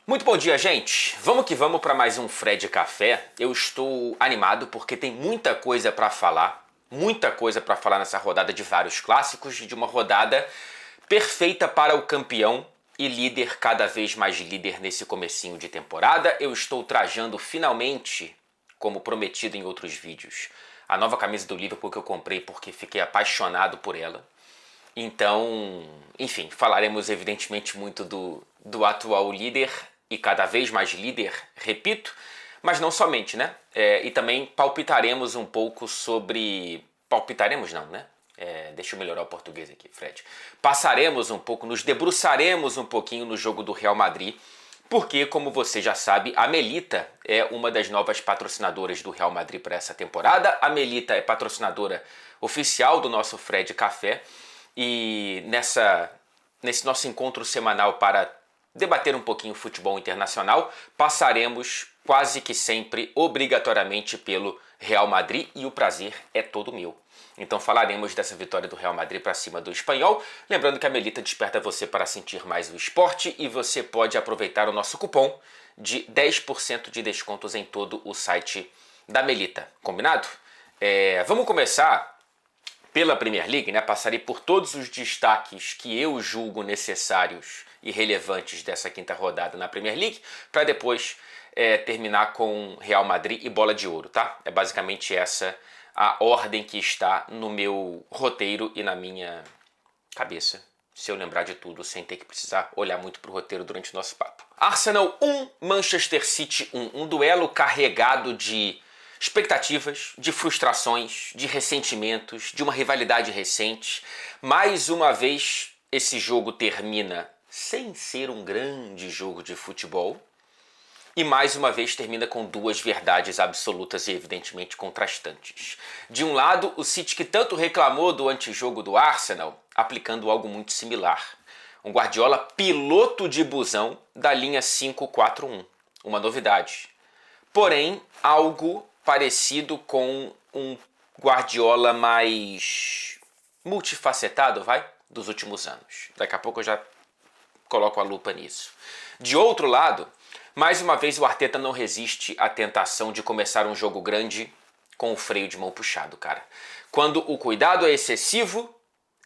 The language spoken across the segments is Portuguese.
Muito bom dia, gente! Vamos que vamos para mais um Fred Café. Eu estou animado porque tem muita coisa para falar. Muita coisa para falar nessa rodada de vários clássicos, de uma rodada perfeita para o campeão e líder, cada vez mais líder nesse comecinho de temporada. Eu estou trajando finalmente, como prometido em outros vídeos, a nova camisa do Liverpool que eu comprei porque fiquei apaixonado por ela. Então, enfim, falaremos evidentemente muito do atual líder e cada vez mais líder, repito, mas não somente, né? E também palpitaremos um pouco sobre... Palpitaremos não, né? Deixa eu melhorar o português aqui, Fred. Passaremos um pouco, nos debruçaremos um pouquinho no jogo do Real Madrid, porque, como você já sabe, a Melita é uma das novas patrocinadoras do Real Madrid para essa temporada. A Melita é patrocinadora oficial do nosso Fred Café. E nesse nosso encontro semanal para debater um pouquinho futebol internacional, passaremos quase que sempre, obrigatoriamente, pelo Real Madrid e o prazer é todo meu. Então falaremos dessa vitória do Real Madrid para cima do Espanhol, lembrando que a Melita desperta você para sentir mais o esporte e você pode aproveitar o nosso cupom de 10% de descontos em todo o site da Melita, combinado? Vamos começar pela Premier League, né? Passarei por todos os destaques que eu julgo necessários e relevantes dessa quinta rodada na Premier League, para depois terminar com Real Madrid e Bola de Ouro, tá? É basicamente essa a ordem que está no meu roteiro e na minha cabeça, se eu lembrar de tudo, sem ter que precisar olhar muito para o roteiro durante o nosso papo. Arsenal 1, Manchester City 1. Um duelo carregado de expectativas, de frustrações, de ressentimentos, de uma rivalidade recente. Mais uma vez, esse jogo termina sem ser um grande jogo de futebol. E mais uma vez termina com duas verdades absolutas e evidentemente contrastantes. De um lado, o City que tanto reclamou do antijogo do Arsenal, aplicando algo muito similar. Um Guardiola piloto de busão da linha 5-4-1. Uma novidade. Porém, algo parecido com um Guardiola mais multifacetado, dos últimos anos. Daqui a pouco eu já coloco a lupa nisso. De outro lado, mais uma vez o Arteta não resiste à tentação de começar um jogo grande com o freio de mão puxado, cara. Quando o cuidado é excessivo,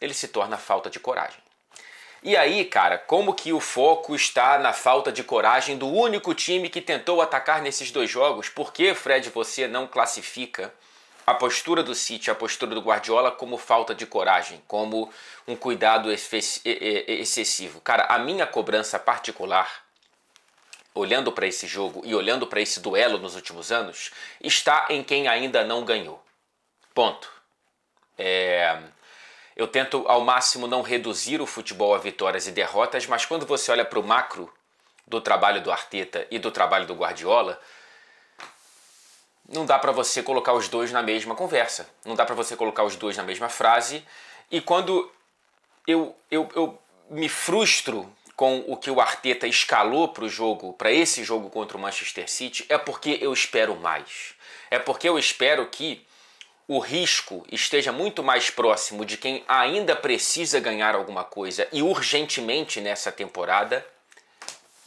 ele se torna falta de coragem. E aí, cara, como que o foco está na falta de coragem do único time que tentou atacar nesses dois jogos? Por que, Fred, você não classifica a postura do City, a postura do Guardiola como falta de coragem, como um cuidado excessivo? Cara, a minha cobrança particular, olhando para esse jogo e olhando para esse duelo nos últimos anos, está em quem ainda não ganhou. Ponto. Eu tento ao máximo não reduzir o futebol a vitórias e derrotas, mas quando você olha para o macro do trabalho do Arteta e do trabalho do Guardiola, não dá para você colocar os dois na mesma conversa, não dá para você colocar os dois na mesma frase. E quando eu me frustro com o que o Arteta escalou para esse jogo contra o Manchester City, é porque eu espero mais. É porque eu espero que o risco esteja muito mais próximo de quem ainda precisa ganhar alguma coisa e urgentemente nessa temporada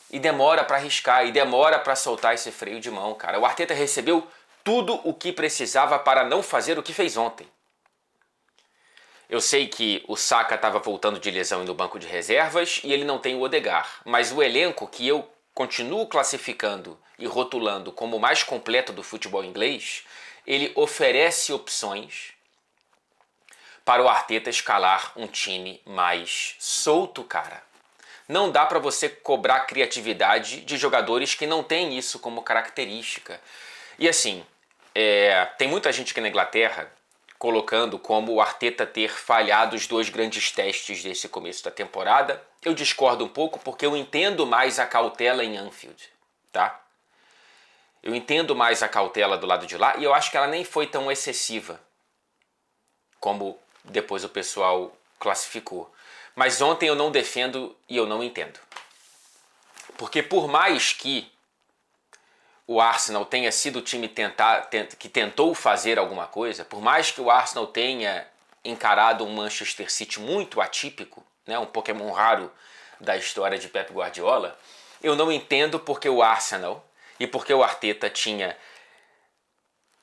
e demora para arriscar e demora para soltar esse freio de mão, cara. O Arteta recebeu tudo o que precisava para não fazer o que fez ontem. Eu sei que o Saka estava voltando de lesão no banco de reservas e ele não tem o Odegaard, mas o elenco que eu continuo classificando e rotulando como o mais completo do futebol inglês, ele oferece opções para o Arteta escalar um time mais solto, cara. Não dá para você cobrar criatividade de jogadores que não têm isso como característica. E assim, tem muita gente aqui na Inglaterra colocando como o Arteta ter falhado os dois grandes testes desse começo da temporada. Eu discordo um pouco porque eu entendo mais a cautela em Anfield, tá? Eu entendo mais a cautela do lado de lá e eu acho que ela nem foi tão excessiva como depois o pessoal classificou. Mas ontem eu não defendo e eu não entendo. Porque por mais que o Arsenal tenha sido o time que tentou fazer alguma coisa, por mais que o Arsenal tenha encarado um Manchester City muito atípico, né, um Pokémon raro da história de Pep Guardiola, Eu não entendo porque o Arsenal e porque o Arteta tinha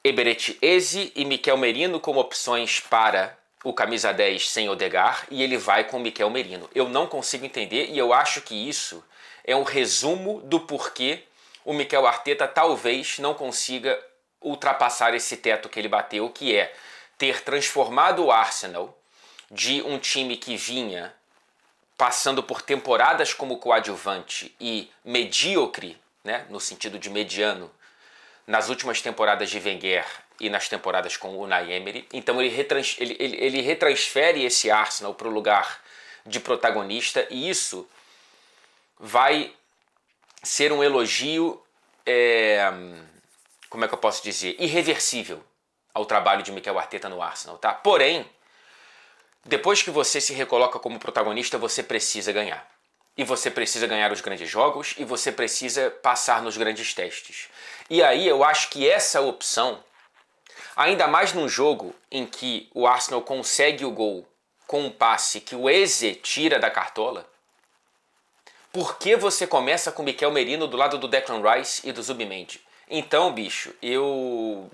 Eberechi Eze e Mikel Merino como opções para o camisa 10 sem Odegaard e ele vai com o Mikel Merino. Eu não consigo entender e eu acho que isso é um resumo do porquê o Mikel Arteta talvez não consiga ultrapassar esse teto que ele bateu, que é ter transformado o Arsenal de um time que vinha passando por temporadas como coadjuvante e medíocre, né, no sentido de mediano, nas últimas temporadas de Wenger e nas temporadas com o Unai Emery. Então ele retransfere esse Arsenal para o lugar de protagonista e isso vai ser um elogio, como é que eu posso dizer, irreversível ao trabalho de Mikel Arteta no Arsenal, tá? Porém, depois que você se recoloca como protagonista, você precisa ganhar. E você precisa ganhar os grandes jogos e você precisa passar nos grandes testes. E aí eu acho que essa opção, ainda mais num jogo em que o Arsenal consegue o gol com um passe que o Eze tira da cartola, por que você começa com o Mikel Merino do lado do Declan Rice e do Zubimendi? Então, bicho, eu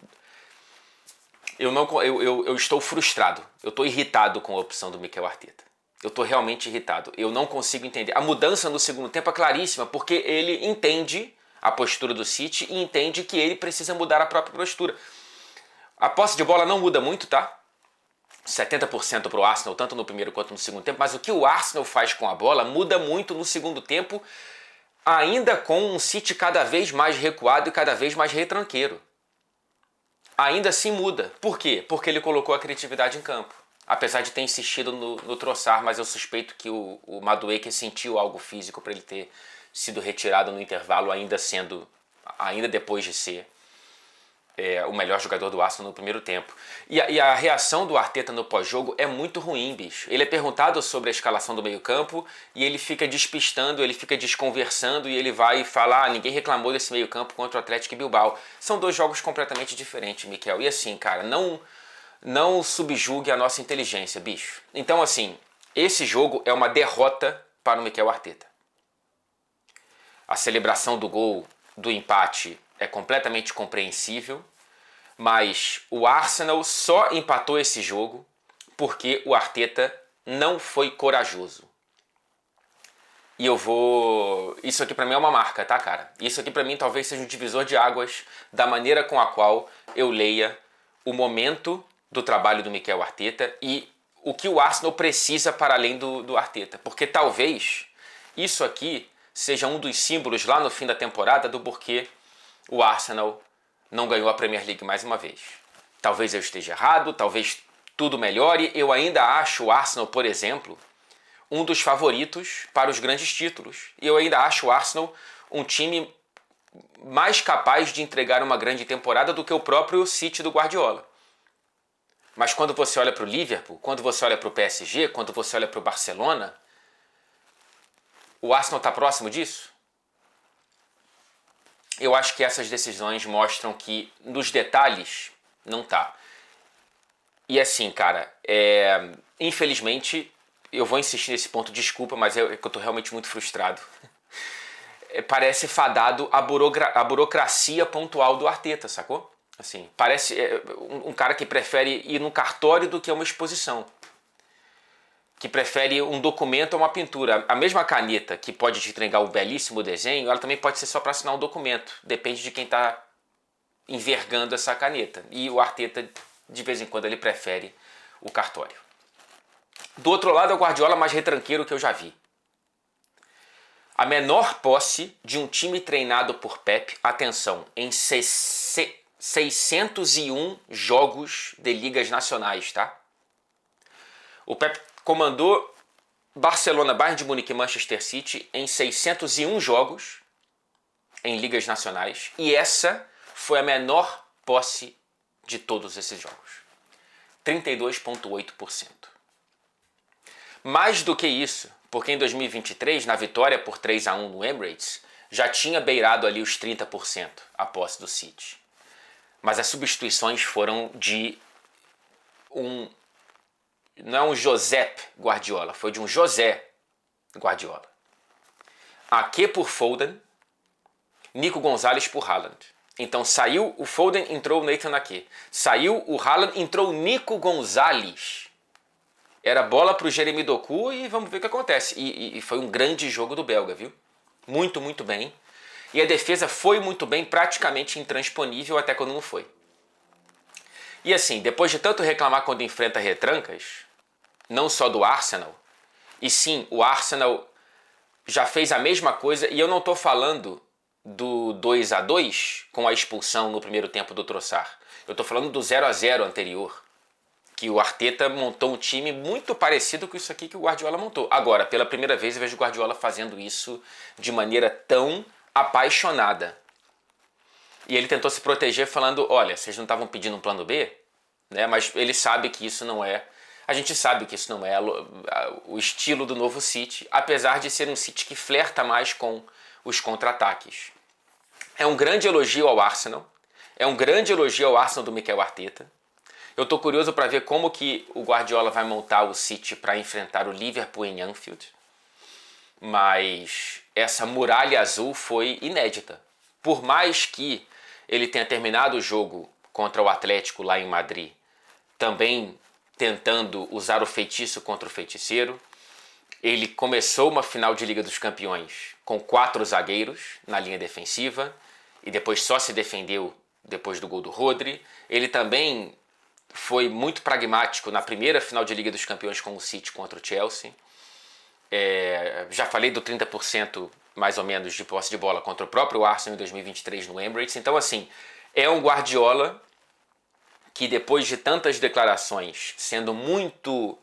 estou frustrado. Eu estou irritado com a opção do Mikel Arteta. Eu estou realmente irritado. Eu não consigo entender. A mudança no segundo tempo é claríssima, porque ele entende a postura do City e entende que ele precisa mudar a própria postura. A posse de bola não muda muito, tá? 70% para o Arsenal, tanto no primeiro quanto no segundo tempo, mas o que o Arsenal faz com a bola muda muito no segundo tempo, ainda com um City cada vez mais recuado e cada vez mais retranqueiro. Ainda assim muda. Por quê? Porque ele colocou a criatividade em campo. Apesar de ter insistido no Trossard, mas eu suspeito que o Madueke sentiu algo físico para ele ter sido retirado no intervalo, ainda depois de ser o melhor jogador do Arsenal no primeiro tempo. E a reação do Arteta no pós-jogo é muito ruim, bicho. Ele é perguntado sobre a escalação do meio-campo e ele fica despistando, ele fica desconversando e ele vai falar: ninguém reclamou desse meio-campo contra o Atlético Bilbao. São dois jogos completamente diferentes, Mikel. E assim, cara, não subjugue a nossa inteligência, bicho. Então, assim, esse jogo é uma derrota para o Mikel Arteta. A celebração do gol do empate é completamente compreensível, mas o Arsenal só empatou esse jogo porque o Arteta não foi corajoso. E isso aqui pra mim é uma marca, tá, cara? Isso aqui pra mim talvez seja um divisor de águas da maneira com a qual eu leia o momento do trabalho do Mikel Arteta e o que o Arsenal precisa para além do Arteta. Porque talvez isso aqui seja um dos símbolos lá no fim da temporada do porquê o Arsenal não ganhou a Premier League mais uma vez. Talvez eu esteja errado, talvez tudo melhore. Eu ainda acho o Arsenal, por exemplo, um dos favoritos para os grandes títulos. E eu ainda acho o Arsenal um time mais capaz de entregar uma grande temporada do que o próprio City do Guardiola. Mas quando você olha para o Liverpool, quando você olha para o PSG, quando você olha para o Barcelona, o Arsenal está próximo disso? Eu acho que essas decisões mostram que nos detalhes não tá. E assim, cara, infelizmente, eu vou insistir nesse ponto, desculpa, mas é que eu tô realmente muito frustrado. Parece fadado a burocracia pontual do Arteta, sacou? Assim, parece um cara que prefere ir num cartório do que a uma exposição. Que prefere um documento a uma pintura. A mesma caneta que pode te entregar o belíssimo desenho, ela também pode ser só para assinar um documento. Depende de quem está envergando essa caneta. E o Arteta, de vez em quando, ele prefere o cartório. Do outro lado é o Guardiola mais retranqueiro que eu já vi. A menor posse de um time treinado por Pep, atenção, em 601 jogos de ligas nacionais, tá? O Pep comandou Barcelona, Bayern de Munique e Manchester City em 601 jogos em ligas nacionais. E essa foi a menor posse de todos esses jogos. 32,8%. Mais do que isso, porque em 2023, na vitória por 3-1 no Emirates, já tinha beirado ali os 30% a posse do City. Mas as substituições foram de não é um Josep Guardiola, foi de um José Guardiola. Ake por Foden, Nico Gonzalez por Haaland. Então saiu o Foden, entrou o Nathan Ake. Saiu o Haaland, entrou o Nico Gonzalez. Era bola para o Jeremy Doku e vamos ver o que acontece. E foi um grande jogo do belga, viu? Muito, muito bem. E a defesa foi muito bem, praticamente intransponível até quando não foi. E assim, depois de tanto reclamar quando enfrenta retrancas, não só do Arsenal, e sim, o Arsenal já fez a mesma coisa, e eu não estou falando do 2-2 com a expulsão no primeiro tempo do Trossard. Eu estou falando do 0-0 anterior, que o Arteta montou um time muito parecido com isso aqui que o Guardiola montou. Agora, pela primeira vez eu vejo o Guardiola fazendo isso de maneira tão apaixonada. E ele tentou se proteger falando, olha, vocês não estavam pedindo um plano B? Né? Mas ele sabe que isso não é... A gente sabe que isso não é o estilo do novo City, apesar de ser um City que flerta mais com os contra-ataques. É um grande elogio ao Arsenal. É um grande elogio ao Arsenal do Mikel Arteta. Eu estou curioso para ver como que o Guardiola vai montar o City para enfrentar o Liverpool em Anfield. Mas essa muralha azul foi inédita. Por mais que ele tenha terminado o jogo contra o Atlético lá em Madrid, também tentando usar o feitiço contra o feiticeiro, ele começou uma final de Liga dos Campeões com 4 zagueiros na linha defensiva e depois só se defendeu depois do gol do Rodri. Ele também foi muito pragmático na primeira final de Liga dos Campeões com o City contra o Chelsea. Já falei do 30% mais ou menos de posse de bola contra o próprio Arsenal em 2023 no Emirates. Então, assim, é um Guardiola que depois de tantas declarações, sendo muito...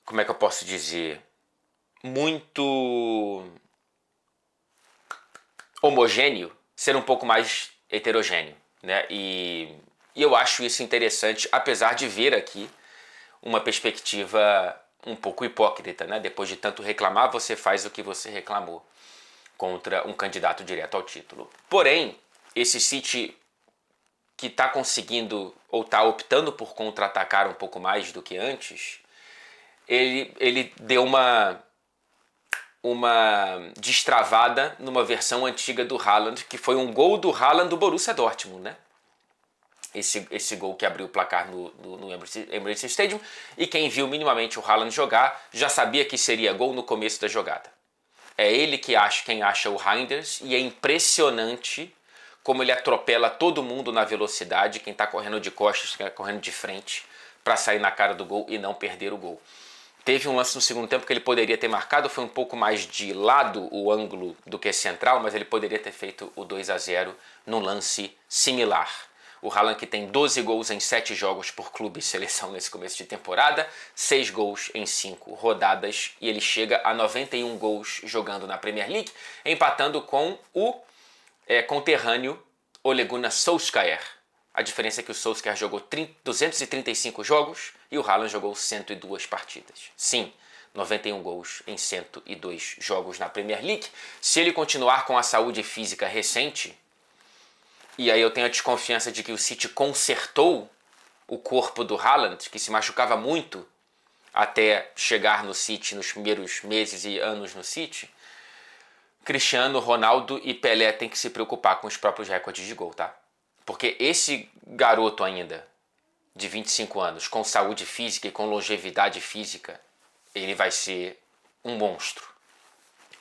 como é que eu posso dizer? Muito homogêneo, ser um pouco mais heterogêneo, né? E eu acho isso interessante, apesar de ver aqui uma perspectiva um pouco hipócrita, né? Depois de tanto reclamar, você faz o que você reclamou contra um candidato direto ao título. Porém, esse City que está conseguindo ou está optando por contra-atacar um pouco mais do que antes, ele deu uma destravada numa versão antiga do Haaland, que foi um gol do Haaland do Borussia Dortmund, né? Esse gol que abriu o placar no Emirates Stadium, e quem viu minimamente o Haaland jogar já sabia que seria gol no começo da jogada. É ele quem acha o Reinders, e é impressionante como ele atropela todo mundo na velocidade, quem está correndo de costas, quem está correndo de frente, para sair na cara do gol e não perder o gol. Teve um lance no segundo tempo que ele poderia ter marcado, foi um pouco mais de lado o ângulo do que central, mas ele poderia ter feito o 2-0 num lance similar. O Haaland, que tem 12 gols em 7 jogos por clube e seleção nesse começo de temporada, 6 gols em 5 rodadas, e ele chega a 91 gols jogando na Premier League, empatando com o conterrâneo Ole Gunnar Solskjaer. A diferença é que o Solskjaer jogou 235 jogos e o Haaland jogou 102 partidas. Sim, 91 gols em 102 jogos na Premier League. Se ele continuar com a saúde física recente, e aí eu tenho a desconfiança de que o City consertou o corpo do Haaland, que se machucava muito até chegar no City nos primeiros meses e anos no City, Cristiano Ronaldo e Pelé têm que se preocupar com os próprios recordes de gol, tá? Porque esse garoto ainda, de 25 anos, com saúde física e com longevidade física, ele vai ser um monstro.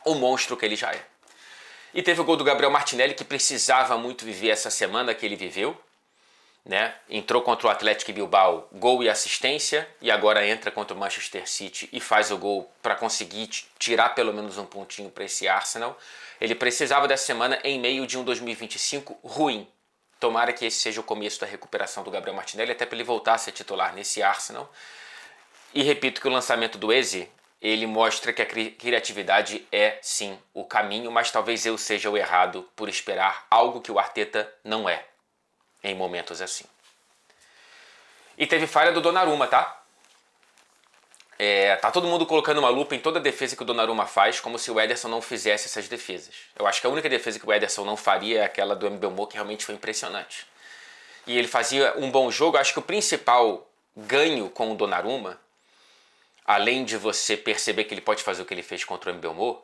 O monstro que ele já é. E teve o gol do Gabriel Martinelli, que precisava muito viver essa semana que ele viveu, né? Entrou contra o Atlético Bilbao, gol e assistência, e agora entra contra o Manchester City e faz o gol para conseguir tirar pelo menos um pontinho para esse Arsenal. Ele precisava dessa semana em meio de um 2025 ruim. Tomara que esse seja o começo da recuperação do Gabriel Martinelli, até para ele voltar a ser titular nesse Arsenal. E repito que o lançamento do Eze, ele mostra que a criatividade é sim o caminho, mas talvez eu seja o errado por esperar algo que o Arteta não é em momentos assim. E teve falha do Donnarumma, tá? Tá todo mundo colocando uma lupa em toda a defesa que o Donnarumma faz, como se o Ederson não fizesse essas defesas. Eu acho que a única defesa que o Ederson não faria é aquela do Mbeumo, que realmente foi impressionante. E ele fazia um bom jogo. Acho que o principal ganho com o Donnarumma além de você perceber que ele pode fazer o que ele fez contra o Mbeumo,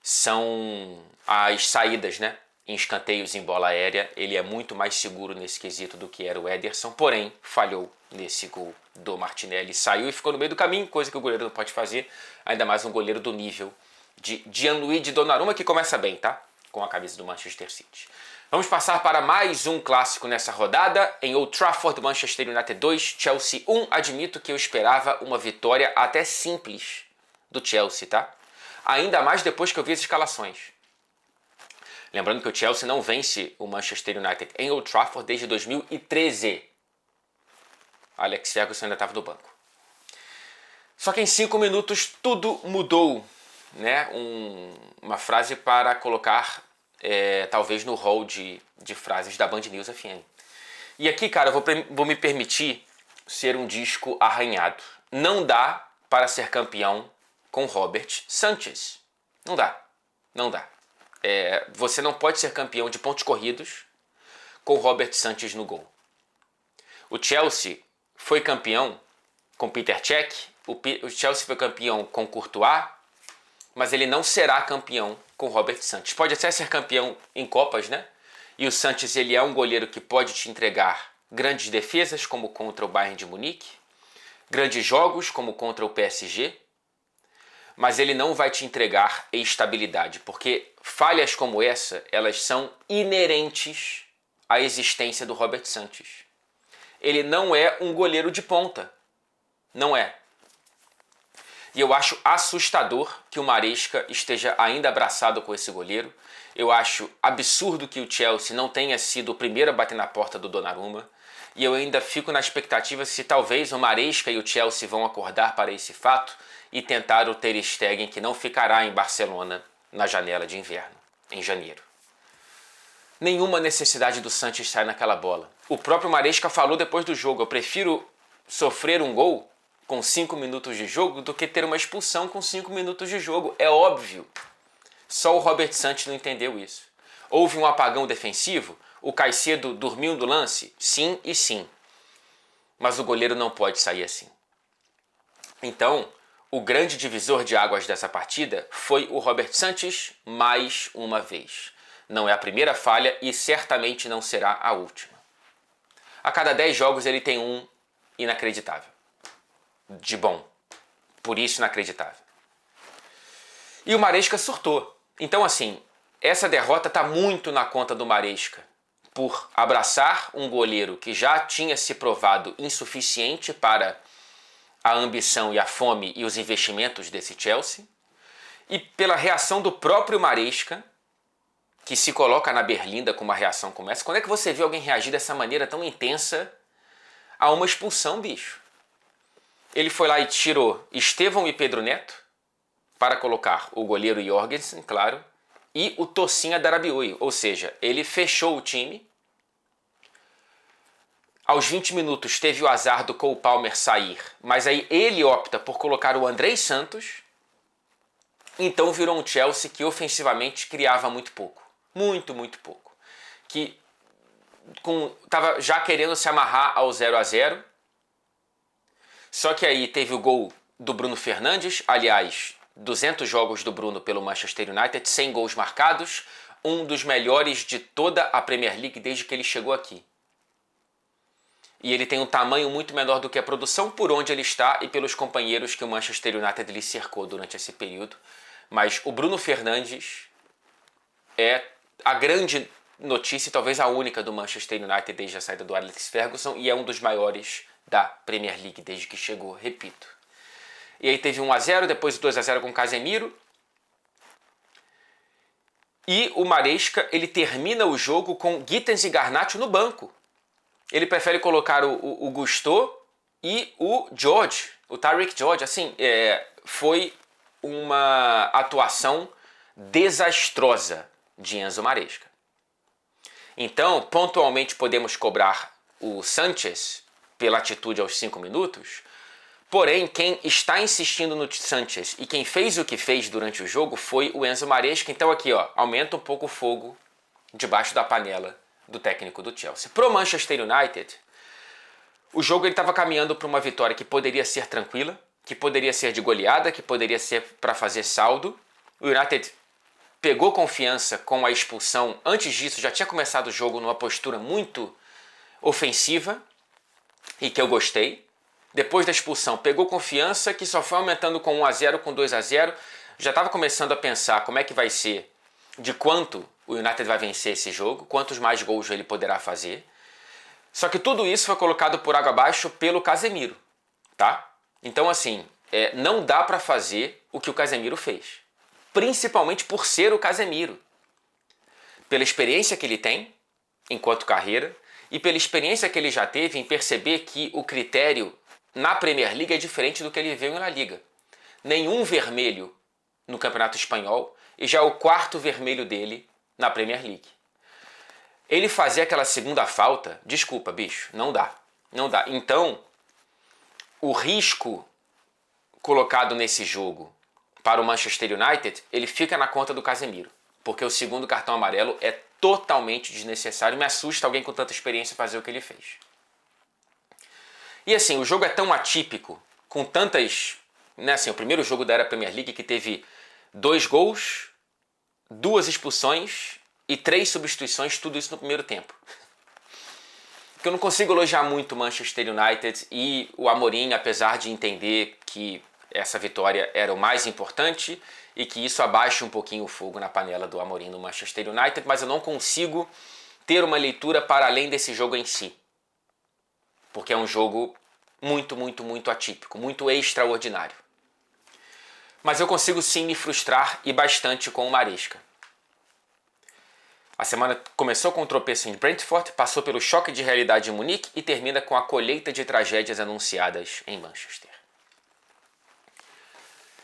são as saídas, né? Em escanteios em bola aérea. Ele é muito mais seguro nesse quesito do que era o Ederson, porém falhou nesse gol do Martinelli. Saiu e ficou no meio do caminho, coisa que o goleiro não pode fazer, ainda mais um goleiro do nível de Gianluigi Donnarumma, que começa bem, tá? Com a camisa do Manchester City. Vamos passar para mais um clássico nessa rodada. Em Old Trafford, Manchester United 2, Chelsea 1. Admito que eu esperava uma vitória até simples do Chelsea, tá? Ainda mais depois que eu vi as escalações. Lembrando que o Chelsea não vence o Manchester United em Old Trafford desde 2013. Alex Ferguson ainda estava no banco. Só que em 5 minutos tudo mudou, né? Uma frase para colocar talvez no hall de frases da Band News FM. E aqui, cara, eu vou me permitir ser um disco arranhado. Não dá para ser campeão com Robert Sanchez. Não dá. Não dá. Você não pode ser campeão de pontos corridos com Robert Sanchez no gol. O Chelsea foi campeão com Peter Cech, o Chelsea foi campeão com Courtois, mas ele não será campeão com Robert Sanchez. Pode até ser campeão em Copas, né? E o Sanchez, ele é um goleiro que pode te entregar grandes defesas, como contra o Bayern de Munique, grandes jogos, como contra o PSG, mas ele não vai te entregar estabilidade, porque falhas como essa, elas são inerentes à existência do Robert Sanchez. Ele não é um goleiro de ponta. Não é. E eu acho assustador que o Maresca esteja ainda abraçado com esse goleiro. Eu acho absurdo que o Chelsea não tenha sido o primeiro a bater na porta do Donnarumma. E eu ainda fico na expectativa se talvez o Maresca e o Chelsea vão acordar para esse fato e tentar o Ter Stegen, que não ficará em Barcelona na janela de inverno, em janeiro. Nenhuma necessidade do Sanchez sair naquela bola. O próprio Maresca falou depois do jogo: eu prefiro sofrer um gol com 5 minutos de jogo do que ter uma expulsão com 5 minutos de jogo. É óbvio. Só o Robert Sanchez não entendeu isso. Houve um apagão defensivo? O Caicedo dormiu no lance? Sim e sim. Mas o goleiro não pode sair assim. Então, o grande divisor de águas dessa partida foi o Robert Sanchez mais uma vez. Não é a primeira falha e certamente não será a última. A cada 10 jogos ele tem um inacreditável. De bom. Por isso inacreditável. E o Maresca surtou. Então, assim, essa derrota está muito na conta do Maresca por abraçar um goleiro que já tinha se provado insuficiente para a ambição e a fome e os investimentos desse Chelsea, e pela reação do próprio Maresca, que se coloca na berlinda com uma reação como essa. Quando é que você viu alguém reagir dessa maneira tão intensa a uma expulsão, bicho? Ele foi lá e tirou Estevão e Pedro Neto para colocar o goleiro Jorgensen, claro, e o Tosinha Darabioio. Ou seja, ele fechou o time. Aos 20 minutos teve o azar do Cole Palmer sair, mas aí ele opta por colocar o Andrei Santos. Então virou um Chelsea que ofensivamente criava muito pouco. Muito, muito pouco. Que estava já querendo se amarrar ao 0-0. Só que aí teve o gol do Bruno Fernandes. Aliás, 200 jogos do Bruno pelo Manchester United, 100 gols marcados. Um dos melhores de toda a Premier League desde que ele chegou aqui. E ele tem um tamanho muito menor do que a produção por onde ele está e pelos companheiros que o Manchester United lhe cercou durante esse período. Mas o Bruno Fernandes é a grande notícia, e talvez a única do Manchester United desde a saída do Alex Ferguson, e é um dos maiores da Premier League desde que chegou, repito. E aí teve 1-0, depois o 2-0 com o Casemiro. E o Maresca, ele termina o jogo com Gittens e Garnacho no banco. Ele prefere colocar o Gusto e o George, o Tariq George. Assim, foi uma atuação desastrosa de Enzo Maresca. Então, pontualmente podemos cobrar o Sanchez pela atitude aos 5 minutos, porém, quem está insistindo no Sanchez e quem fez o que fez durante o jogo foi o Enzo Maresca. Então aqui, ó, aumenta um pouco o fogo debaixo da panela do técnico do Chelsea. Pro Manchester United, o jogo estava caminhando para uma vitória que poderia ser tranquila, que poderia ser de goleada, que poderia ser para fazer saldo. O United pegou confiança com a expulsão. Antes disso, já tinha começado o jogo numa postura muito ofensiva e que eu gostei. Depois da expulsão, pegou confiança, que só foi aumentando com 1-0, com 2-0. Já estava começando a pensar como é que vai ser, de quanto o United vai vencer esse jogo, quantos mais gols ele poderá fazer. Só que tudo isso foi colocado por água abaixo pelo Casemiro, tá? Então, assim, não dá para fazer o que o Casemiro fez. Principalmente por ser o Casemiro. Pela experiência que ele tem, enquanto carreira, e pela experiência que ele já teve em perceber que o critério na Premier League é diferente do que ele viu na Liga. Nenhum vermelho no Campeonato Espanhol e já é o 4º vermelho dele na Premier League. Ele fazer aquela segunda falta, desculpa, bicho, não dá. Não dá. Então, o risco colocado nesse jogo para o Manchester United, ele fica na conta do Casemiro. Porque o segundo cartão amarelo é totalmente desnecessário. Me assusta alguém com tanta experiência fazer o que ele fez. E assim, o jogo é tão atípico, com tantas... Né, assim, o primeiro jogo da era Premier League que teve 2 gols, 2 expulsões e 3 substituições, tudo isso no primeiro tempo. Porque eu não consigo elogiar muito o Manchester United e o Amorim, apesar de entender que essa vitória era o mais importante e que isso abaixa um pouquinho o fogo na panela do Amorim no Manchester United, mas eu não consigo ter uma leitura para além desse jogo em si. Porque é um jogo muito, muito, muito atípico, muito extraordinário. Mas eu consigo sim me frustrar e bastante com o Maresca. A semana começou com um tropeço em Brentford, passou pelo choque de realidade em Munique e termina com a colheita de tragédias anunciadas em Manchester.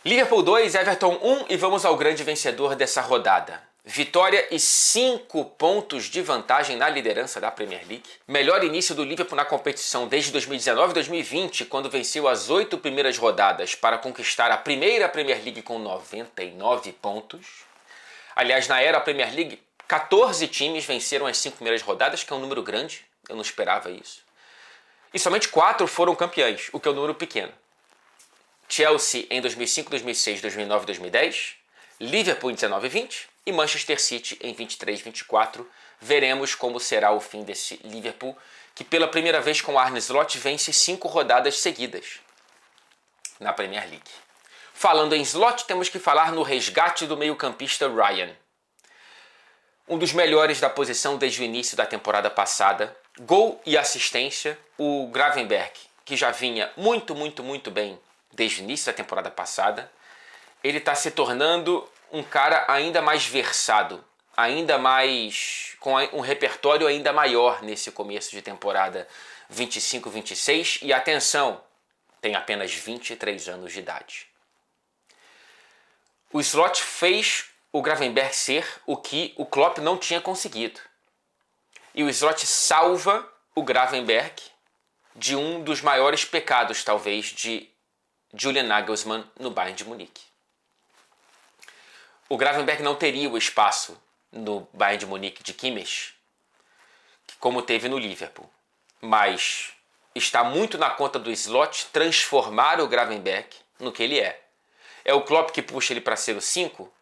Liverpool 2, Everton 1 e vamos ao grande vencedor dessa rodada. Vitória e 5 pontos de vantagem na liderança da Premier League. Melhor início do Liverpool na competição desde 2019 e 2020, quando venceu as 8 primeiras rodadas para conquistar a primeira Premier League com 99 pontos. Aliás, na era Premier League, 14 times venceram as 5 primeiras rodadas, que é um número grande, eu não esperava isso. E somente 4 foram campeões, o que é um número pequeno. Chelsea em 2005, 2006, 2009 e 2010, Liverpool em 19 e 20 e Manchester City em 23 e 24. Veremos como será o fim desse Liverpool, que pela primeira vez com Arne Slot vence 5 rodadas seguidas na Premier League. Falando em Slot, temos que falar no resgate do meio-campista Ryan. Um dos melhores da posição desde o início da temporada passada. Gol e assistência, o Gravenberch, que já vinha muito, muito, muito bem desde o início da temporada passada, ele está se tornando um cara ainda mais versado, ainda mais com um repertório ainda maior nesse começo de temporada 25-26 e atenção, tem apenas 23 anos de idade. O Slot fez o Gravenberch ser o que o Klopp não tinha conseguido. E o Slot salva o Gravenberch de um dos maiores pecados, talvez, de Julian Nagelsmann no Bayern de Munique. O Gravenberch não teria o espaço no Bayern de Munique de Kimmich, como teve no Liverpool. Mas está muito na conta do Slot transformar o Gravenberch no que ele é. É o Klopp que puxa ele para ser o 5,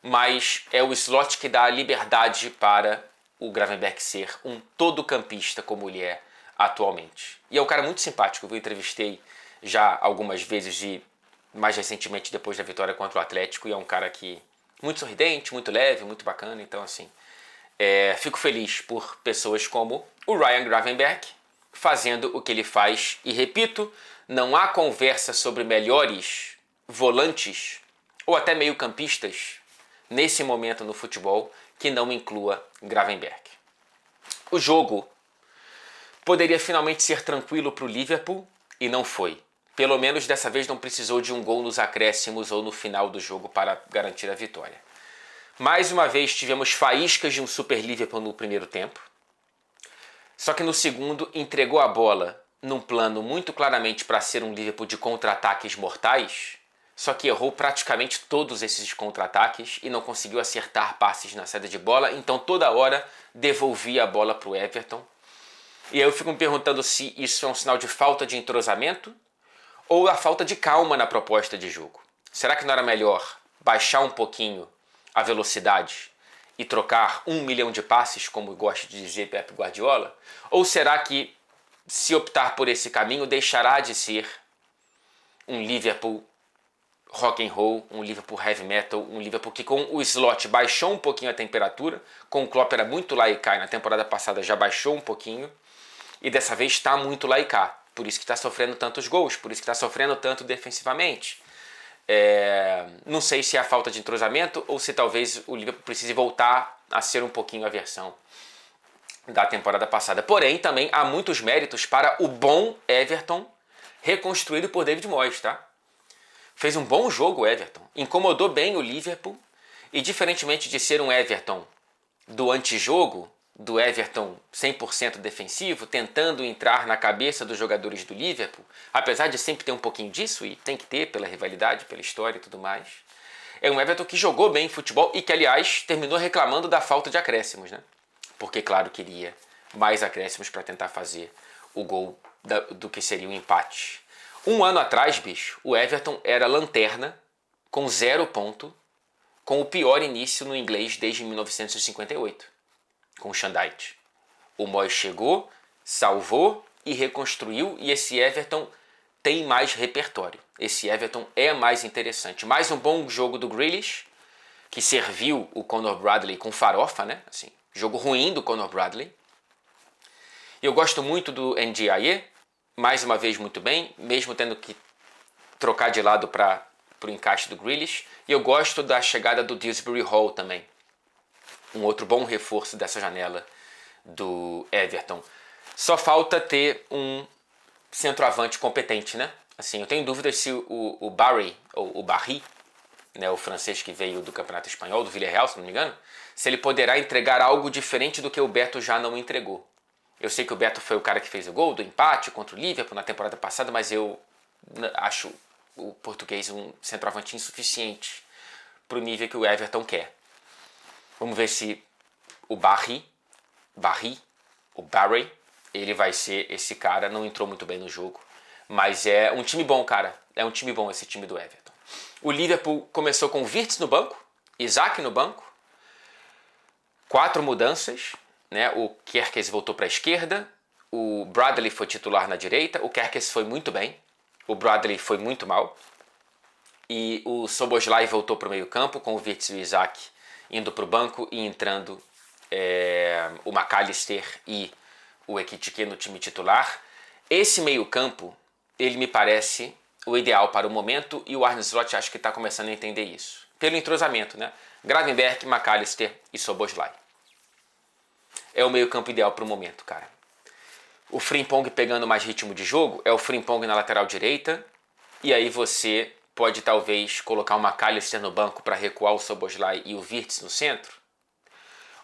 mas é o Slot que dá a liberdade para o Gravenberch ser um todo-campista como ele é atualmente. E é um cara muito simpático, eu entrevistei já algumas vezes e mais recentemente depois da vitória contra o Atlético, e é um cara que muito sorridente, muito leve, muito bacana, então assim, fico feliz por pessoas como o Ryan Gravenberch fazendo o que ele faz, e repito, não há conversa sobre melhores volantes ou até meio-campistas nesse momento no futebol que não inclua Gravenberch. O jogo poderia finalmente ser tranquilo para o Liverpool e não foi. Pelo menos dessa vez não precisou de um gol nos acréscimos ou no final do jogo para garantir a vitória. Mais uma vez tivemos faíscas de um Super Liverpool no primeiro tempo. Só que no segundo entregou a bola num plano muito claramente para ser um Liverpool de contra-ataques mortais, só que errou praticamente todos esses contra-ataques e não conseguiu acertar passes na saída de bola, então toda hora devolvia a bola para o Everton. E aí eu fico me perguntando se isso é um sinal de falta de entrosamento ou a falta de calma na proposta de jogo. Será que não era melhor baixar um pouquinho a velocidade e trocar 1 milhão de passes, como gosta de dizer Pep Guardiola? Ou será que, se optar por esse caminho, deixará de ser um Liverpool rock and roll, um Liverpool heavy metal, um Liverpool que com o slot baixou um pouquinho a temperatura, com o Klopp era muito lá e cá, na temporada passada já baixou um pouquinho, e dessa vez está muito lá e cá, por isso que está sofrendo tantos gols, por isso que está sofrendo tanto defensivamente. Não sei se é a falta de entrosamento ou se talvez o Liverpool precise voltar a ser um pouquinho a versão da temporada passada. Porém, também há muitos méritos para o bom Everton reconstruído por David Moyes, tá? Fez um bom jogo o Everton, incomodou bem o Liverpool e, diferentemente de ser um Everton do antijogo, do Everton 100% defensivo, tentando entrar na cabeça dos jogadores do Liverpool, apesar de sempre ter um pouquinho disso, e tem que ter pela rivalidade, pela história e tudo mais, é um Everton que jogou bem futebol e que, aliás, terminou reclamando da falta de acréscimos, né? Porque, claro, queria mais acréscimos para tentar fazer o gol do que seria um empate. Um ano atrás, bicho, o Everton era lanterna, com 0 ponto, com o pior início no inglês desde 1958, com o Shandite. O Moyes chegou, salvou e reconstruiu, e esse Everton tem mais repertório. Esse Everton é mais interessante. Mais um bom jogo do Grealish, que serviu o Conor Bradley com farofa, né? Assim, jogo ruim do Conor Bradley. Eu gosto muito do Ndiaye, mais uma vez muito bem, mesmo tendo que trocar de lado para o encaixe do Grealish. E eu gosto da chegada do Dewsbury Hall também, um outro bom reforço dessa janela do Everton. Só falta ter um centroavante competente, né? Assim, eu tenho dúvidas se o Barry, ou o Barry, né, o francês que veio do Campeonato Espanhol, do Villarreal, se não me engano, se ele poderá entregar algo diferente do que o Beto já não entregou. Eu sei que o Beto foi o cara que fez o gol do empate contra o Liverpool na temporada passada, mas eu acho o português um centroavante insuficiente para o nível que o Everton quer. Vamos ver se o Barry, ele vai ser esse cara. Não entrou muito bem no jogo, mas é um time bom, cara. É um time bom esse time do Everton. O Liverpool começou com o Wirtz no banco, Isaac no banco, 4 mudanças, né? O Kerkez voltou para a esquerda, o Bradley foi titular na direita, o Kerkez foi muito bem, o Bradley foi muito mal, e o Szoboszlai voltou para o meio campo com o Wirtz e o Isaac indo para o banco e entrando o McAllister e o Ekitike no time titular. Esse meio campo, ele me parece o ideal para o momento, e o Arne Slot acho que está começando a entender isso. Pelo entrosamento, né? Gravenberch, McAllister e Szoboszlai. É o meio campo ideal para o momento, cara. O Frimpong pegando mais ritmo de jogo é o Frimpong na lateral direita, e aí você pode talvez colocar o McAllister no banco para recuar o Szoboszlai e o Wirtz no centro.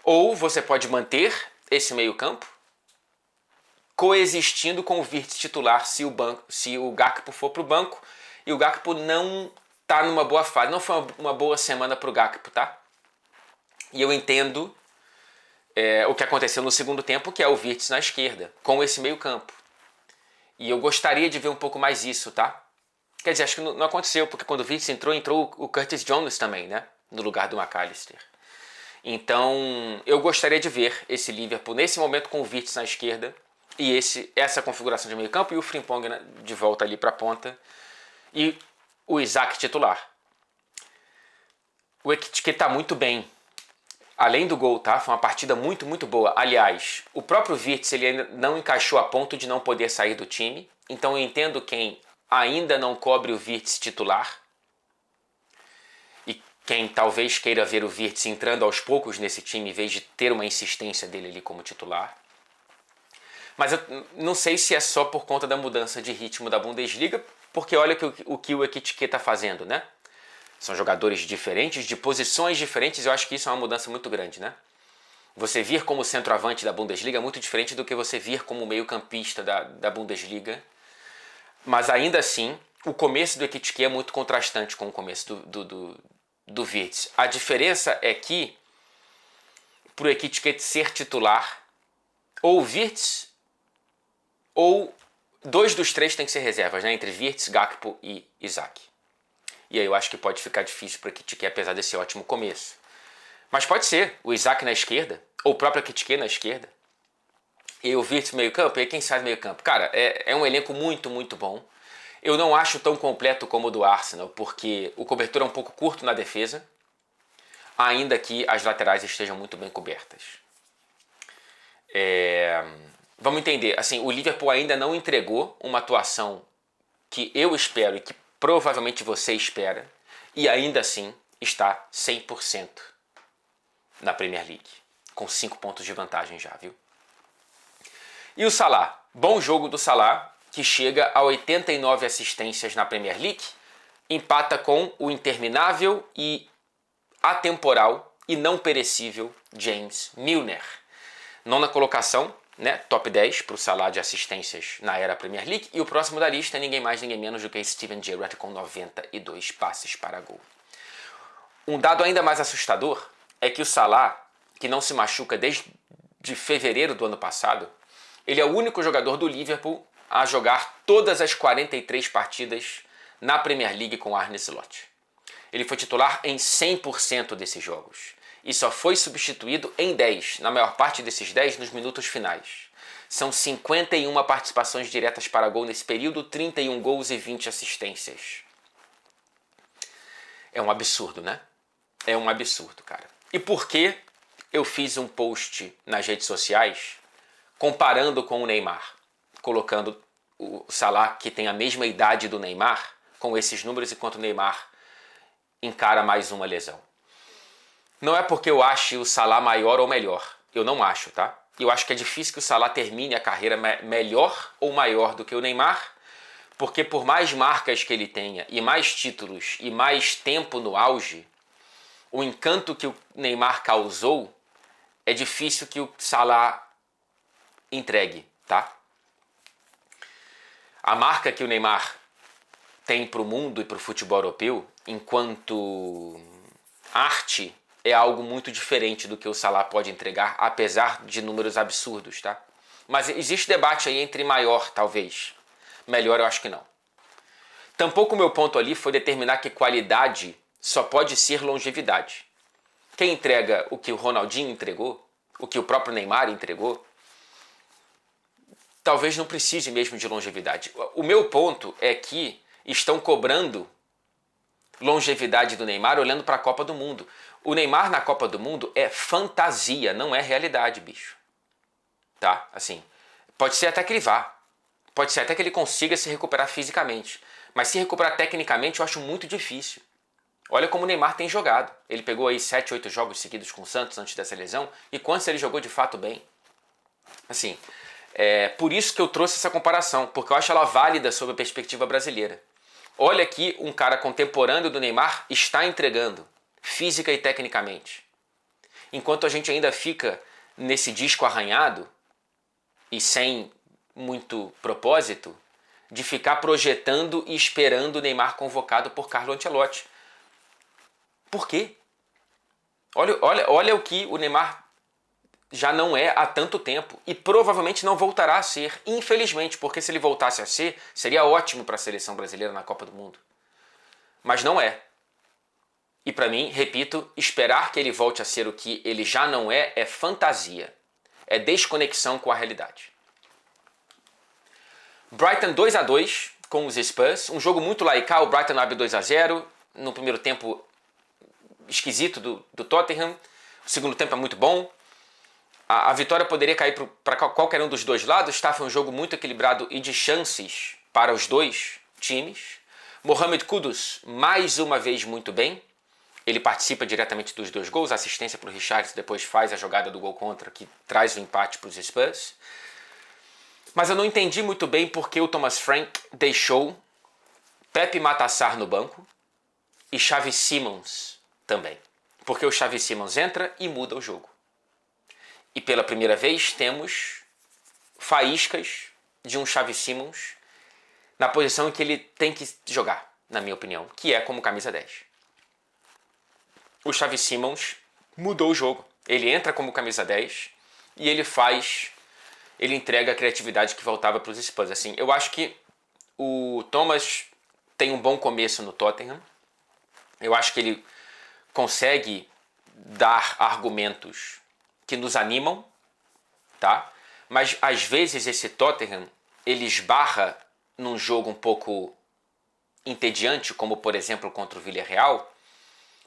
Ou você pode manter esse meio campo coexistindo com o Wirtz titular se o Gakpo for para o banco, e o Gakpo não está numa boa fase. Não foi uma boa semana para o Gakpo, tá? E eu entendo o que aconteceu no segundo tempo, que é o Wirtz na esquerda, com esse meio campo. E eu gostaria de ver um pouco mais isso, tá? Quer dizer, acho que não aconteceu, porque quando o Wirtz entrou o Curtis Jones também, né? No lugar do McAllister. Então, eu gostaria de ver esse Liverpool nesse momento com o Wirtz na esquerda e essa configuração de meio campo, e o Frimpong de volta ali para a ponta e o Isaac titular. O Ekitike está muito bem. Além do gol, tá? Foi uma partida muito, muito boa. Aliás, o próprio Wirtz ele ainda não encaixou a ponto de não poder sair do time. Então eu entendo quem ainda não cobre o Wirtz titular. E quem talvez queira ver o Wirtz entrando aos poucos nesse time, em vez de ter uma insistência dele ali como titular. Mas eu não sei se é só por conta da mudança de ritmo da Bundesliga, porque olha o que o Ekitike está fazendo, né? São jogadores diferentes, de posições diferentes, eu acho que isso é uma mudança muito grande, né? Você vir como centroavante da Bundesliga é muito diferente do que você vir como meio-campista da Bundesliga. Mas ainda assim, o começo do Ekitike é muito contrastante com o começo do Wirtz. A diferença é que, para o Ekitike ser titular, ou o Wirtz ou 2 dos 3 tem que ser reservas, né? Entre Wirtz, Gakpo e Isaac. E aí eu acho que pode ficar difícil para Ekitike, apesar desse ótimo começo. Mas pode ser o Isaac na esquerda, ou o próprio Ekitike na esquerda, e o Wirtz meio campo, e quem sabe meio campo. Cara, é um elenco muito, muito bom. Eu não acho tão completo como o do Arsenal, porque o cobertor é um pouco curto na defesa, ainda que as laterais estejam muito bem cobertas. Vamos entender, assim, o Liverpool ainda não entregou uma atuação que eu espero e que provavelmente você espera, e ainda assim está 100% na Premier League, com 5 pontos de vantagem já, viu? E o Salah? Bom jogo do Salah, que chega a 89 assistências na Premier League, empata com o interminável e atemporal e não perecível James Milner. Nona colocação, né, top 10 para o Salah de assistências na era Premier League. E o próximo da lista é ninguém mais, ninguém menos do que Steven Gerrard com 92 passes para gol. Um dado ainda mais assustador é que o Salah, que não se machuca desde fevereiro do ano passado, ele é o único jogador do Liverpool a jogar todas as 43 partidas na Premier League com Arne Slot. Ele foi titular em 100% desses jogos e só foi substituído em 10, na maior parte desses 10 nos minutos finais. São 51 participações diretas para gol nesse período, 31 gols e 20 assistências. É um absurdo, né? É um absurdo, cara. E por que eu fiz um post nas redes sociais comparando com o Neymar, colocando o Salah, que tem a mesma idade do Neymar, com esses números, enquanto o Neymar encara mais uma lesão? Não é porque eu ache o Salah maior ou melhor. Eu não acho, tá? Eu acho que é difícil que o Salah termine a carreira melhor ou maior do que o Neymar, porque por mais marcas que ele tenha, e mais títulos, e mais tempo no auge, o encanto que o Neymar causou é difícil que o Salah entregue, tá? A marca que o Neymar tem para o mundo e para o futebol europeu, enquanto arte, é algo muito diferente do que o Salah pode entregar, apesar de números absurdos, tá? Mas existe debate aí entre maior, talvez. Melhor, eu acho que não. Tampouco o meu ponto ali foi determinar que qualidade só pode ser longevidade. Quem entrega o que o Ronaldinho entregou, o que o próprio Neymar entregou, talvez não precise mesmo de longevidade. O meu ponto é que estão cobrando longevidade do Neymar olhando para a Copa do Mundo. O Neymar na Copa do Mundo é fantasia, não é realidade, bicho. Tá? Assim, pode ser até que ele vá. Pode ser até que ele consiga se recuperar fisicamente. Mas se recuperar tecnicamente eu acho muito difícil. Olha como o Neymar tem jogado. Ele pegou aí 7, 8 jogos seguidos com o Santos antes dessa lesão. E quantos ele jogou de fato bem? Assim, é por isso que eu trouxe essa comparação. Porque eu acho ela válida sob a perspectiva brasileira. Olha aqui, um cara contemporâneo do Neymar está entregando, física e tecnicamente. Enquanto a gente ainda fica nesse disco arranhado e sem muito propósito de ficar projetando e esperando o Neymar convocado por Carlo Ancelotti. Por quê? Olha o que o Neymar já não é há tanto tempo e provavelmente não voltará a ser, infelizmente, porque se ele voltasse a ser, seria ótimo para a seleção brasileira na Copa do Mundo. Mas não é. E para mim, repito, esperar que ele volte a ser o que ele já não é fantasia. É desconexão com a realidade. Brighton 2-2 com os Spurs. Um jogo muito laical, o Brighton abre 2-0. No primeiro tempo esquisito do Tottenham. O segundo tempo é muito bom. A vitória poderia cair para qualquer um dos dois lados, tá? Foi um jogo muito equilibrado e de chances para os dois times. Mohamed Kudus, mais uma vez, muito bem. Ele participa diretamente dos 2 gols, assistência para o Richarlison, depois faz a jogada do gol contra, que traz o empate para os Spurs. Mas eu não entendi muito bem porque o Thomas Frank deixou Pepe Matassar no banco e Xavi Simons também. Porque o Xavi Simons entra e muda o jogo. E pela primeira vez temos faíscas de um Xavi Simons na posição em que ele tem que jogar, na minha opinião, que é como camisa 10. O Xavi Simons mudou o jogo. Ele entra como camisa 10 e ele ele entrega a criatividade que voltava para os Spurs. Assim, eu acho que o Thomas tem um bom começo no Tottenham. Eu acho que ele consegue dar argumentos que nos animam, tá? Mas às vezes esse Tottenham ele esbarra num jogo um pouco entediante, como por exemplo contra o Villarreal,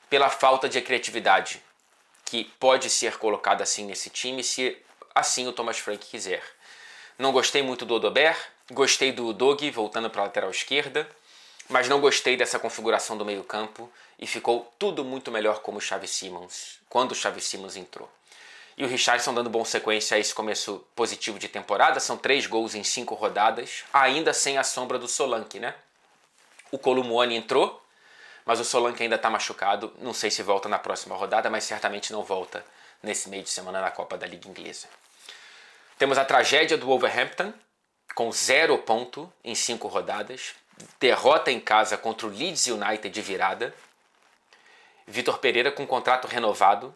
pela falta de criatividade que pode ser colocada assim nesse time se assim o Thomas Frank quiser. Não gostei muito do Odobert, gostei do Udogie voltando para a lateral esquerda, mas não gostei dessa configuração do meio-campo e ficou tudo muito melhor como o Xavi Simons, quando o Xavi Simons entrou. E o Richarlison dando bom sequência a esse começo positivo de temporada, são 3 gols em 5 rodadas, ainda sem a sombra do Solanke, né? O Colomwani entrou, mas o Solanke ainda está machucado, não sei se volta na próxima rodada, mas certamente não volta nesse meio de semana na Copa da Liga Inglesa. Temos a tragédia do Wolverhampton, com 0 ponto em 5 rodadas, derrota em casa contra o Leeds United de virada, Vitor Pereira com contrato renovado,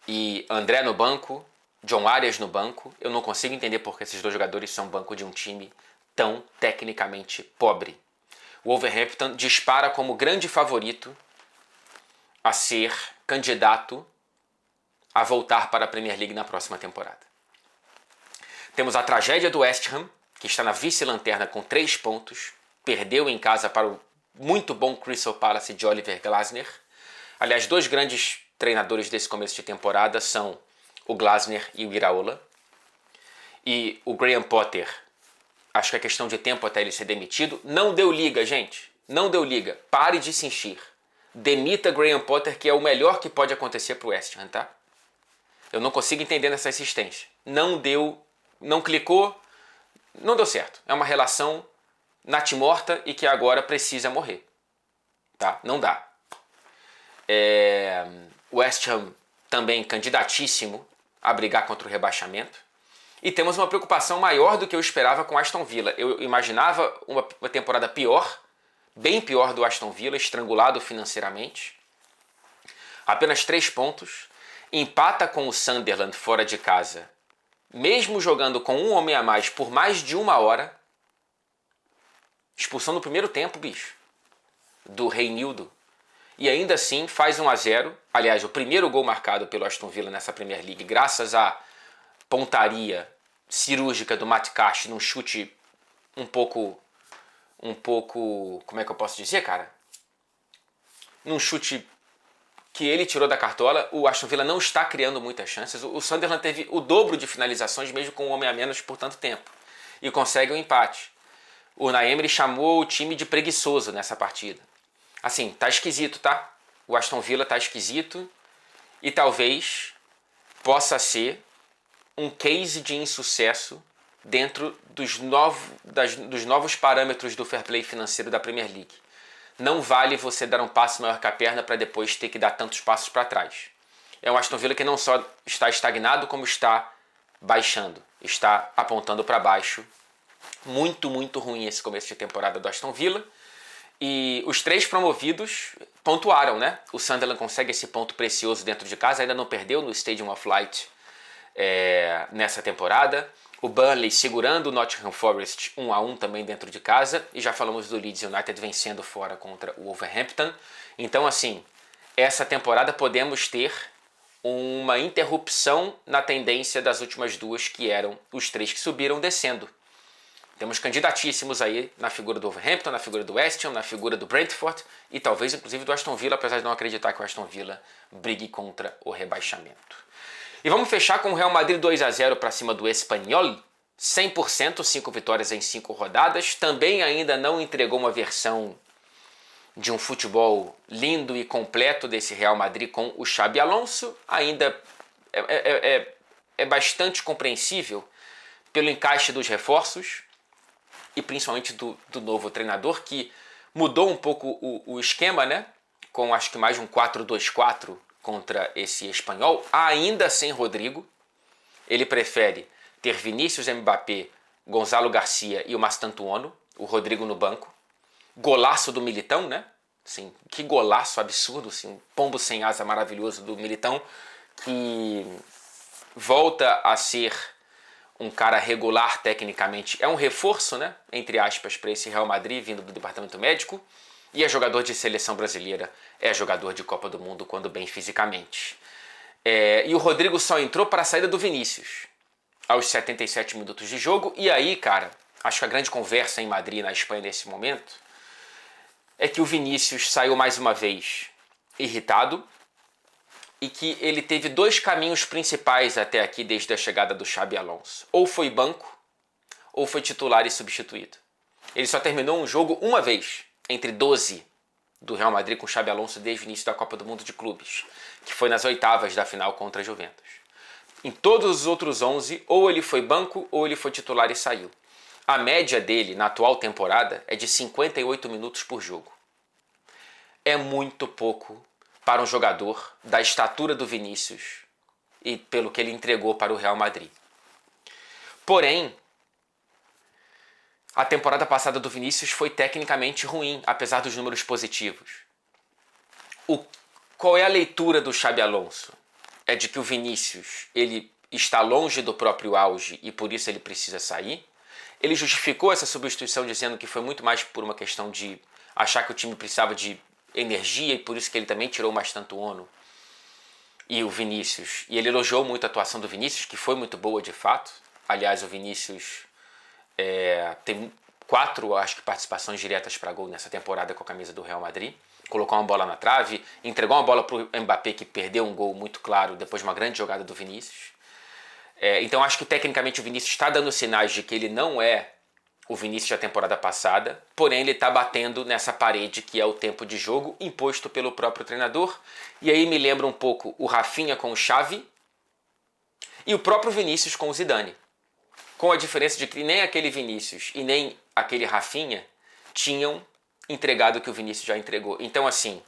e André no banco, John Arias no banco. Eu não consigo entender porque esses 2 jogadores são banco de um time tão tecnicamente pobre. O Wolverhampton dispara como grande favorito a ser candidato a voltar para a Premier League na próxima temporada. Temos a tragédia do West Ham, que está na vice-lanterna com 3 pontos, perdeu em casa para o muito bom Crystal Palace de Oliver Glasner. Aliás, 2 grandes treinadores desse começo de temporada são o Glasner e o Iraola. E o Graham Potter, acho que é questão de tempo até ele ser demitido. Não deu liga, gente. Não deu liga. Pare de se encher. Demita Graham Potter, que é o melhor que pode acontecer para o West Ham, tá? Eu não consigo entender nessa insistência. Não deu, não clicou, não deu certo. É uma relação natimorta e que agora precisa morrer. Tá? Não dá. O West Ham também candidatíssimo a brigar contra o rebaixamento. E temos uma preocupação maior do que eu esperava com o Aston Villa. Eu imaginava uma temporada pior, bem pior do Aston Villa, estrangulado financeiramente. Apenas 3 pontos. Empata com o Sunderland fora de casa, mesmo jogando com um homem a mais por mais de 1 hora. Expulsão no primeiro tempo, bicho, do Reinildo. E ainda assim faz 1-0. Aliás, o primeiro gol marcado pelo Aston Villa nessa Premier League, graças à pontaria cirúrgica do Matt Cash num chute um pouco, como é que eu posso dizer, cara? Num chute que ele tirou da cartola. O Aston Villa não está criando muitas chances. O Sunderland teve o dobro de finalizações, mesmo com um homem a menos por tanto tempo. E consegue um empate. O Unai Emery chamou o time de preguiçoso nessa partida. Assim, tá esquisito, tá? O Aston Villa tá esquisito e talvez possa ser um case de insucesso dentro dos novos parâmetros do fair play financeiro da Premier League. Não vale você dar um passo maior que a perna para depois ter que dar tantos passos para trás. É um Aston Villa que não só está estagnado, como está baixando, está apontando para baixo. Muito, muito ruim esse começo de temporada do Aston Villa. E os 3 promovidos pontuaram, né? O Sunderland consegue esse ponto precioso dentro de casa, ainda não perdeu no Stadium of Light nessa temporada. O Burnley segurando o Nottingham Forest 1-1 também dentro de casa. E já falamos do Leeds United vencendo fora contra o Wolverhampton. Então, assim, essa temporada podemos ter uma interrupção na tendência das últimas 2, que eram os 3 que subiram descendo. Temos candidatíssimos aí na figura do Wolverhampton, na figura do West Ham, na figura do Brentford e talvez inclusive do Aston Villa, apesar de não acreditar que o Aston Villa brigue contra o rebaixamento. E vamos fechar com o Real Madrid 2-0 para cima do Espanyol, 100%, 5 vitórias em 5 rodadas. Também ainda não entregou uma versão de um futebol lindo e completo desse Real Madrid com o Xabi Alonso. Ainda é bastante compreensível pelo encaixe dos reforços e principalmente do novo treinador, que mudou um pouco o esquema, né? Com acho que mais um 4-2-4 contra esse Espanyol, ainda sem Rodrigo. Ele prefere ter Vinícius, Mbappé, Gonzalo Garcia e o Mastantuono, o Rodrigo no banco. Golaço do Militão, né? Assim, que golaço absurdo, assim, um pombo sem asa maravilhoso do Militão, que volta a ser um cara regular tecnicamente, é um reforço, né, entre aspas, para esse Real Madrid vindo do departamento médico, e é jogador de seleção brasileira, é jogador de Copa do Mundo quando bem fisicamente. E o Rodrigo só entrou para a saída do Vinícius, aos 77 minutos de jogo, e aí, cara, acho que a grande conversa em Madrid, na Espanha, nesse momento, é que o Vinícius saiu mais uma vez irritado, e que ele teve dois caminhos principais até aqui desde a chegada do Xabi Alonso. Ou foi banco, ou foi titular e substituído. Ele só terminou um jogo uma vez, entre 12 do Real Madrid com o Xabi Alonso desde o início da Copa do Mundo de Clubes, que foi nas oitavas da final contra a Juventus. Em todos os outros 11, ou ele foi banco, ou ele foi titular e saiu. A média dele, na atual temporada, é de 58 minutos por jogo. É muito pouco para um jogador da estatura do Vinícius e pelo que ele entregou para o Real Madrid. Porém, a temporada passada do Vinícius foi tecnicamente ruim, apesar dos números positivos. Qual é a leitura do Xabi Alonso? É de que o Vinícius ele está longe do próprio auge e por isso ele precisa sair. Ele justificou essa substituição dizendo que foi muito mais por uma questão de achar que o time precisava de energia e por isso que ele também tirou mais tanto Ono e o Vinícius. E ele elogiou muito a atuação do Vinícius, que foi muito boa de fato. Aliás, o Vinícius tem 4, acho que, participações diretas para gol nessa temporada com a camisa do Real Madrid. Colocou uma bola na trave, entregou uma bola para o Mbappé, que perdeu um gol muito claro depois de uma grande jogada do Vinícius. Então acho que tecnicamente o Vinícius está dando sinais de que ele não é o Vinícius da temporada passada, porém ele está batendo nessa parede que é o tempo de jogo imposto pelo próprio treinador. E aí me lembra um pouco o Rafinha com o Xavi e o próprio Vinícius com o Zidane. Com a diferença de que nem aquele Vinícius e nem aquele Rafinha tinham entregado o que o Vinícius já entregou. Então assim,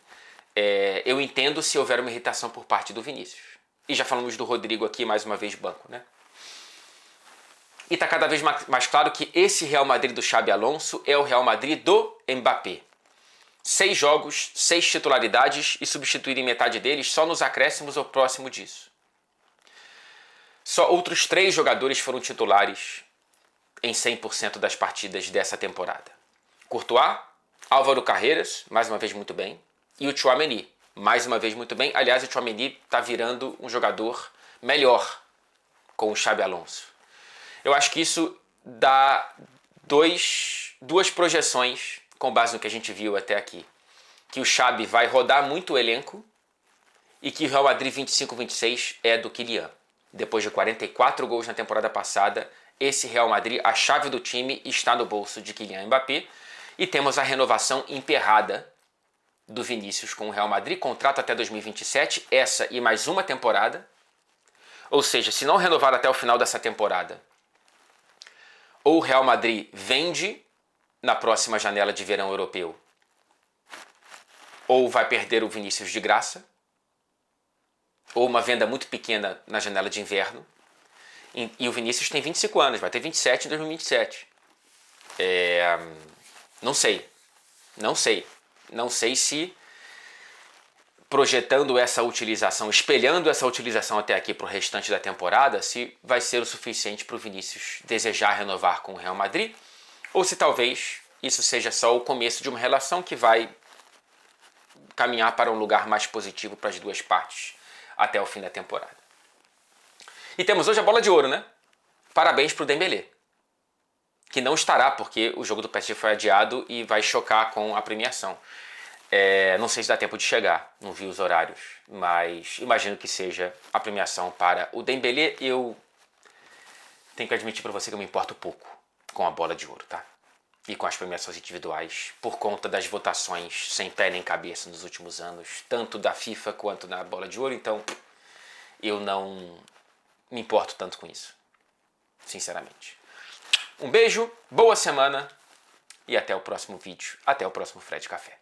eu entendo se houver uma irritação por parte do Vinícius. E já falamos do Rodrigo aqui, mais uma vez banco, né? E está cada vez mais claro que esse Real Madrid do Xabi Alonso é o Real Madrid do Mbappé. 6 jogos, 6 titularidades e substituírem metade deles só nos acréscimos ou próximo disso. Só outros 3 jogadores foram titulares em 100% das partidas dessa temporada. Courtois, Álvaro Carreras, mais uma vez muito bem, e o Tchouaméni, mais uma vez muito bem. Aliás, o Tchouaméni está virando um jogador melhor com o Xabi Alonso. Eu acho que isso dá duas projeções com base no que a gente viu até aqui. Que o Xabi vai rodar muito o elenco e que o Real Madrid 25-26 é do Kylian. Depois de 44 gols na temporada passada, esse Real Madrid, a chave do time, está no bolso de Kylian Mbappé. E temos a renovação emperrada do Vinícius com o Real Madrid, contrato até 2027, essa e mais uma temporada. Ou seja, se não renovar até o final dessa temporada, ou o Real Madrid vende na próxima janela de verão europeu, ou vai perder o Vinícius de graça, ou uma venda muito pequena na janela de inverno. E o Vinícius tem 25 anos, vai ter 27 em 2027. Não sei se projetando essa utilização, espelhando essa utilização até aqui para o restante da temporada, se vai ser o suficiente para o Vinícius desejar renovar com o Real Madrid, ou se talvez isso seja só o começo de uma relação que vai caminhar para um lugar mais positivo para as duas partes até o fim da temporada. E temos hoje a bola de ouro, né? Parabéns para o Dembélé, que não estará porque o jogo do PSG foi adiado e vai chocar com a premiação. Não sei se dá tempo de chegar, não vi os horários, mas imagino que seja a premiação para o Dembélé. Eu tenho que admitir para você que eu me importo pouco com a bola de ouro, tá? E com as premiações individuais, por conta das votações sem pé nem cabeça nos últimos anos, tanto da FIFA quanto na bola de ouro, então eu não me importo tanto com isso, sinceramente. Um beijo, boa semana e até o próximo vídeo, até o próximo Fred Café.